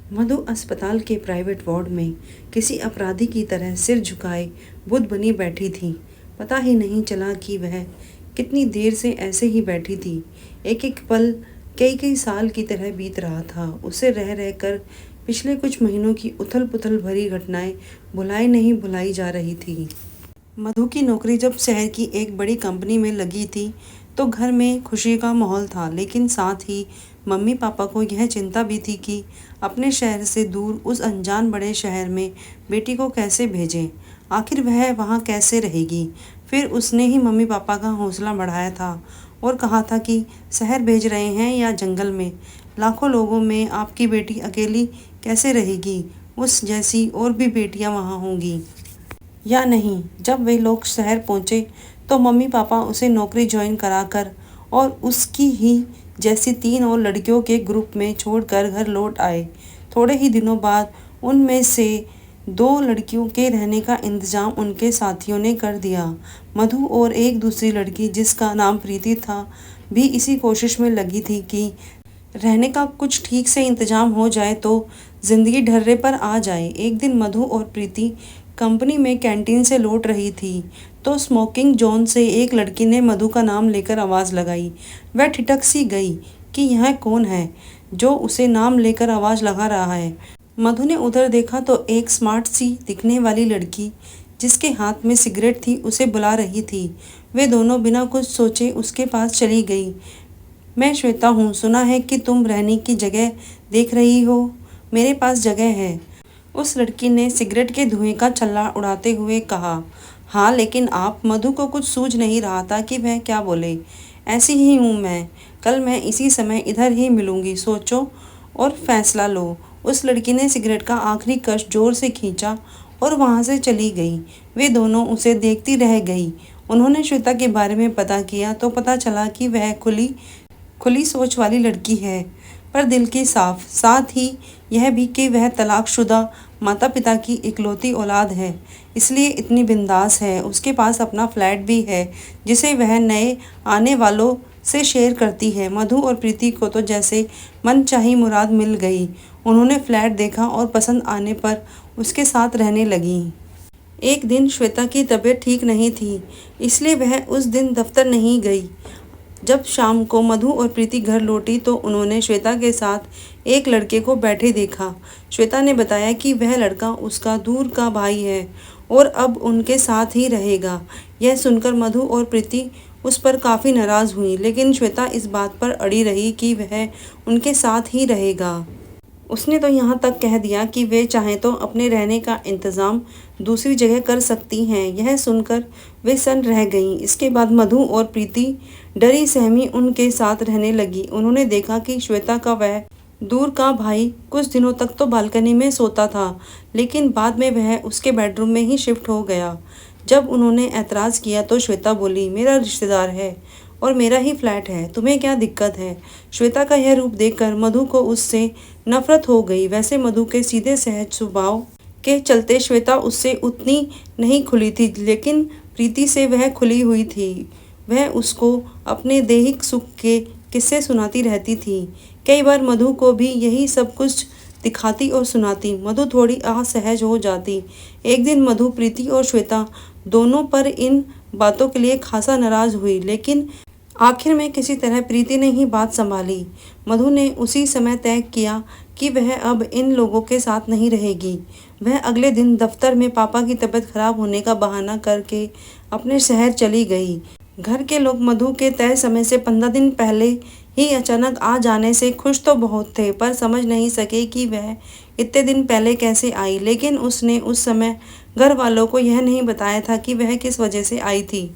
मधु अस्पताल के private ward में किसी अपराधी की तरह सिर झुकाए बुद्ध बनी बैठी थी। पता ही नहीं चला कि वह कितनी देर से ऐसे ही बैठी थी। एक एक पल कई कई साल की तरह बीत रहा था। उसे रह रह कर पिछले कुछ महीनों की उथल पुथल भरी घटनाएं भुलाई नहीं भुलाई जा रही थी। मधु की नौकरी जब शहर की एक बड़ी कंपनी में लगी थी तो घर में खुशी का माहौल था, लेकिन साथ ही मम्मी पापा को यह चिंता भी थी कि अपने शहर से दूर उस अनजान बड़े शहर में बेटी को कैसे भेजें। आखिर वह वहाँ कैसे रहेगी। फिर उसने ही मम्मी पापा का हौसला बढ़ाया था और कहा था कि शहर भेज रहे हैं या जंगल में, लाखों लोगों में आपकी बेटी अकेली कैसे रहेगी। उस जैसी और भी बेटियाँ वहाँ होंगी या नहीं। जब वे लोग शहर पहुँचे तो मम्मी पापा उसे नौकरी ज्वाइन कराकर और उसकी ही जैसी 3 और लड़कियों के ग्रुप में छोड़कर घर लौट आए। थोड़े ही दिनों बाद उनमें से 2 लड़कियों के रहने का इंतजाम उनके साथियों ने कर दिया। मधु और एक दूसरी लड़की जिसका नाम प्रीति था भी इसी कोशिश में लगी थी कि रहने का कुछ ठीक से इंतजाम हो जाए तो जिंदगी ढर्रे पर आ जाए। एक दिन मधु और प्रीति कंपनी में कैंटीन से लौट रही थी तो स्मोकिंग जोन से एक लड़की ने मधु का नाम लेकर आवाज़ लगाई। वह ठिठक सी गई कि यह कौन है जो उसे नाम लेकर आवाज़ लगा रहा है। मधु ने उधर देखा तो एक स्मार्ट सी दिखने वाली लड़की जिसके हाथ में सिगरेट थी उसे बुला रही थी। वे दोनों बिना कुछ सोचे उसके पास चली गई। मैं श्वेता हूँ, सुना है कि तुम रहने की जगह देख रही हो, मेरे पास जगह है। उस लड़की ने सिगरेट के धुएं का छल्ला उड़ाते हुए कहा। हाँ, लेकिन आप। मधु को कुछ सूझ नहीं रहा था कि वह क्या बोले। ऐसी ही हूँ मैं, कल मैं इसी समय इधर ही मिलूँगी, सोचो और फैसला लो। उस लड़की ने सिगरेट का आखिरी कश जोर से खींचा और वहाँ से चली गई। वे दोनों उसे देखती रह गई। उन्होंने श्वेता के बारे में पता किया तो पता चला कि वह खुली सोच वाली लड़की है, पर दिल की साफ। साथ ही यह भी कि वह तलाकशुदा माता पिता की इकलौती औलाद है, इसलिए इतनी बिंदास है। उसके पास अपना फ्लैट भी है जिसे वह नए आने वालों से शेयर करती है। मधु और प्रीति को तो जैसे मनचाही मुराद मिल गई। उन्होंने फ्लैट देखा और पसंद आने पर उसके साथ रहने लगी। एक दिन श्वेता की तबीयत ठीक नहीं थी, इसलिए वह उस दिन दफ्तर नहीं गई। जब शाम को मधु और प्रीति घर लौटी तो उन्होंने श्वेता के साथ एक लड़के को बैठे देखा। श्वेता ने बताया कि वह लड़का उसका दूर का भाई है और अब उनके साथ ही रहेगा। यह सुनकर मधु और प्रीति उस पर काफ़ी नाराज़ हुई, लेकिन श्वेता इस बात पर अड़ी रही कि वह उनके साथ ही रहेगा। उसने तो यहाँ तक कह दिया कि वे चाहें तो अपने रहने का इंतज़ाम दूसरी जगह कर सकती हैं। यह सुनकर वे सन्न रह गईं। इसके बाद मधु और प्रीति डरी सहमी उनके साथ रहने लगी। उन्होंने देखा कि श्वेता का वह दूर का भाई कुछ दिनों तक तो बालकनी में सोता था, लेकिन बाद में वह उसके बेडरूम में ही शिफ्ट हो गया। जब उन्होंने ऐतराज़ किया तो श्वेता बोली, मेरा रिश्तेदार है और मेरा ही फ्लैट है, तुम्हें क्या दिक्कत है। श्वेता का यह रूप देखकर मधु को उससे नफरत हो गई। वैसे मधु के सीधे सहज स्वभाव के चलते श्वेता उससे उतनी नहीं खुली थी, लेकिन प्रीति से वह खुली हुई थी। वह उसको अपने दैहिक सुख के किस्से सुनाती रहती थी। कई बार मधु को भी यही सब कुछ दिखाती और सुनाती। मधु थोड़ी असहज हो जाती। एक दिन मधु, प्रीति और श्वेता दोनों पर इन बातों के लिए खासा नाराज़ हुई, लेकिन आखिर में किसी तरह प्रीति ने ही बात संभाली। मधु ने उसी समय तय किया कि वह अब इन लोगों के साथ नहीं रहेगी। वह अगले दिन दफ्तर में पापा की तबीयत खराब होने का बहाना करके अपने शहर चली गई। घर के लोग मधु के तय समय से 15 दिन पहले ही अचानक आ जाने से खुश तो बहुत थे, पर समझ नहीं सके कि वह इतने दिन पहले कैसे आई। लेकिन उसने उस समय घर वालों को यह नहीं बताया था कि वह किस वजह से आई थी।